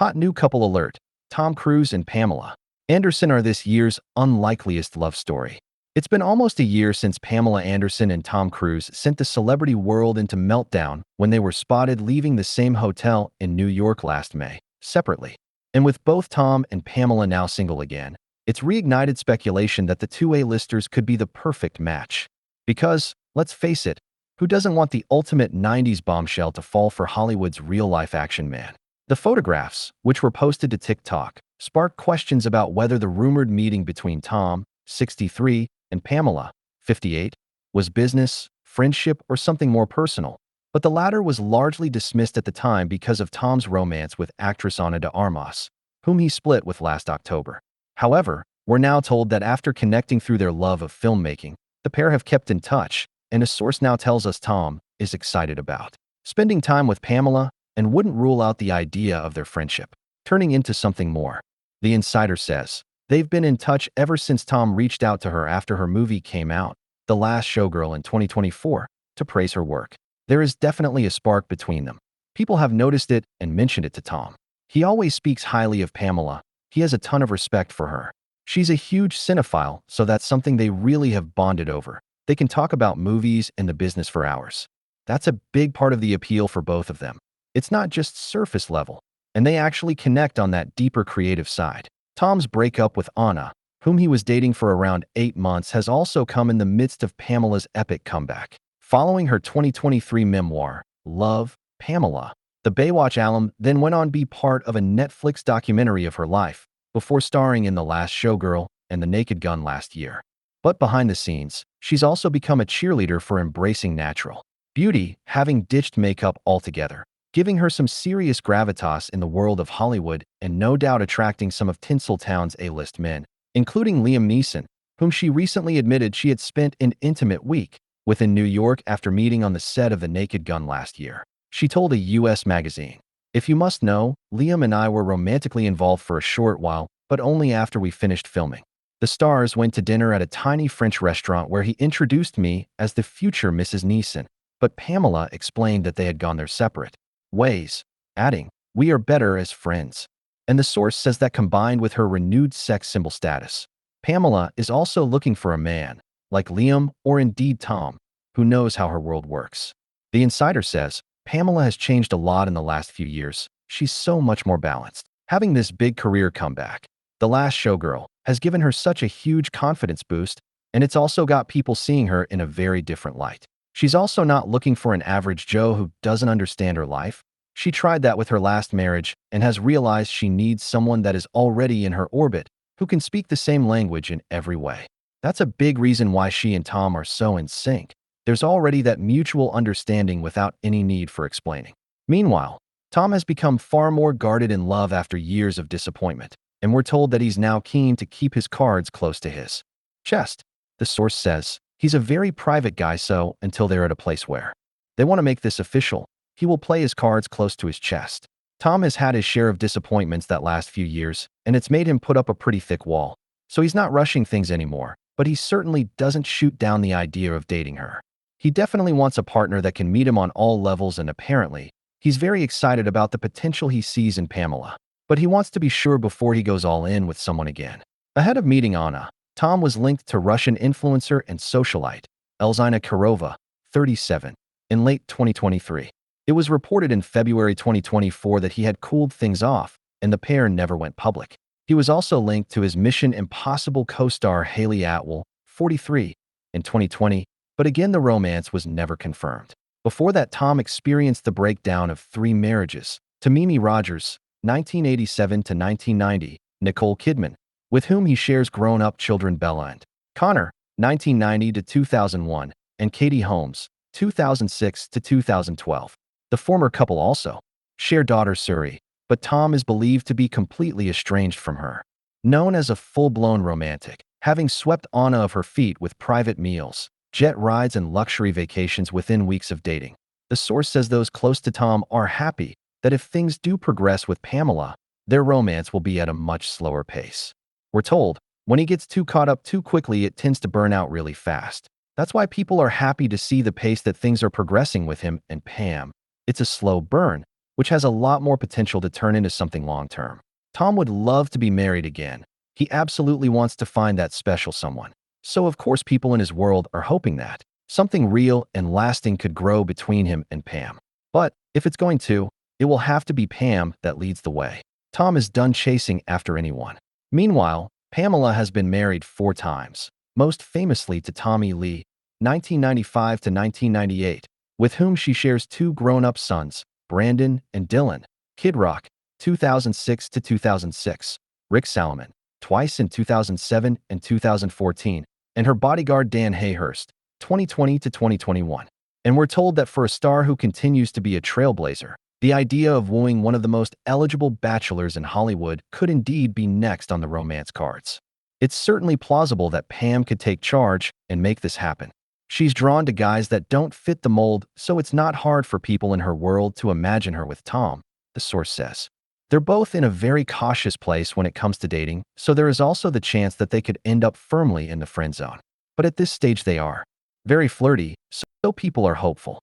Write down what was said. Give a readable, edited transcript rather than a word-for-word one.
Hot new couple alert. Tom Cruise and Pamela Anderson are this year's unlikeliest love story. It's been almost a year since Pamela Anderson and Tom Cruise sent the celebrity world into meltdown when they were spotted leaving the same hotel in New York last May, separately. And with both Tom and Pamela now single again, it's reignited speculation that the two A-listers could be the perfect match. Because, let's face it, who doesn't want the ultimate 90s bombshell to fall for Hollywood's real-life action man? The photographs, which were posted to TikTok, sparked questions about whether the rumored meeting between Tom, 63, and Pamela, 58, was business, friendship, or something more personal. But the latter was largely dismissed at the time because of Tom's romance with actress Ana de Armas, whom he split with last October. However, we're now told that after connecting through their love of filmmaking, the pair have kept in touch, and a source now tells us Tom is excited about spending time with Pamela and wouldn't rule out the idea of their friendship turning into something more. The insider says they've been in touch ever since Tom reached out to her after her movie came out, The Last Showgirl in 2024, to praise her work. There is definitely a spark between them. People have noticed it and mentioned it to Tom. He always speaks highly of Pamela. He has a ton of respect for her. She's a huge cinephile, so that's something they really have bonded over. They can talk about movies and the business for hours. That's a big part of the appeal for both of them. It's not just surface level, and they actually connect on that deeper creative side. Tom's breakup with Anna, whom he was dating for around 8 months, has also come in the midst of Pamela's epic comeback. Following her 2023 memoir, Love, Pamela, the Baywatch alum then went on to be part of a Netflix documentary of her life, before starring in The Last Showgirl and The Naked Gun last year. But behind the scenes, she's also become a cheerleader for embracing natural beauty, having ditched makeup altogether, giving her some serious gravitas in the world of Hollywood and no doubt attracting some of Tinseltown's A-list men, including Liam Neeson, whom she recently admitted she had spent an intimate week with in New York after meeting on the set of The Naked Gun last year. She told a U.S. magazine, "If you must know, Liam and I were romantically involved for a short while, but only after we finished filming. The stars went to dinner at a tiny French restaurant where he introduced me as the future Mrs. Neeson." But Pamela explained that they had gone their separate ways, adding, "We are better as friends." And the source says that combined with her renewed sex symbol status, Pamela is also looking for a man, like Liam or indeed Tom, who knows how her world works. The insider says, Pamela has changed a lot in the last few years. She's so much more balanced. Having this big career comeback, The Last Showgirl, has given her such a huge confidence boost, and it's also got people seeing her in a very different light. She's also not looking for an average Joe who doesn't understand her life. She tried that with her last marriage and has realized she needs someone that is already in her orbit, who can speak the same language in every way. That's a big reason why she and Tom are so in sync. There's already that mutual understanding without any need for explaining. Meanwhile, Tom has become far more guarded in love after years of disappointment, and we're told that he's now keen to keep his cards close to his chest. The source says, he's a very private guy, so until they're at a place where they want to make this official, he will play his cards close to his chest. Tom has had his share of disappointments that last few years, and it's made him put up a pretty thick wall. So he's not rushing things anymore, but he certainly doesn't shoot down the idea of dating her. He definitely wants a partner that can meet him on all levels, and apparently, he's very excited about the potential he sees in Pamela. But he wants to be sure before he goes all in with someone again. Ahead of meeting Anna, Tom was linked to Russian influencer and socialite, Elzina Kirova, 37, in late 2023. It was reported in February 2024 that he had cooled things off, and the pair never went public. He was also linked to his Mission Impossible co-star Haley Atwell, 43, in 2020, but again the romance was never confirmed. Before that, Tom experienced the breakdown of 3 marriages, to Mimi Rogers, 1987 to 1990, Nicole Kidman, with whom he shares grown-up children Bella and Connor, 1990 to 2001, and Katie Holmes, 2006 to 2012. The former couple also share daughter Suri, but Tom is believed to be completely estranged from her. Known as a full-blown romantic, having swept Anna of her feet with private meals, jet rides, and luxury vacations within weeks of dating. The source says those close to Tom are happy that if things do progress with Pamela, their romance will be at a much slower pace. We're told, when he gets too caught up too quickly, it tends to burn out really fast. That's why people are happy to see the pace that things are progressing with him and Pam. It's a slow burn, which has a lot more potential to turn into something long-term. Tom would love to be married again. He absolutely wants to find that special someone. So of course people in his world are hoping that something real and lasting could grow between him and Pam. But if it's going to, it will have to be Pam that leads the way. Tom is done chasing after anyone. Meanwhile, Pamela has been married 4 times, most famously to Tommy Lee, 1995 to 1998, with whom she shares 2 grown-up sons, Brandon and Dylan. Kid Rock, 2006 to 2006, Rick Salomon, twice in 2007 and 2014, and her bodyguard Dan Hayhurst, 2020 to 2021. And we're told that for a star who continues to be a trailblazer, the idea of wooing one of the most eligible bachelors in Hollywood could indeed be next on the romance cards. It's certainly plausible that Pam could take charge and make this happen. She's drawn to guys that don't fit the mold, so it's not hard for people in her world to imagine her with Tom, the source says. They're both in a very cautious place when it comes to dating, so there is also the chance that they could end up firmly in the friend zone. But at this stage they are very flirty, so people are hopeful.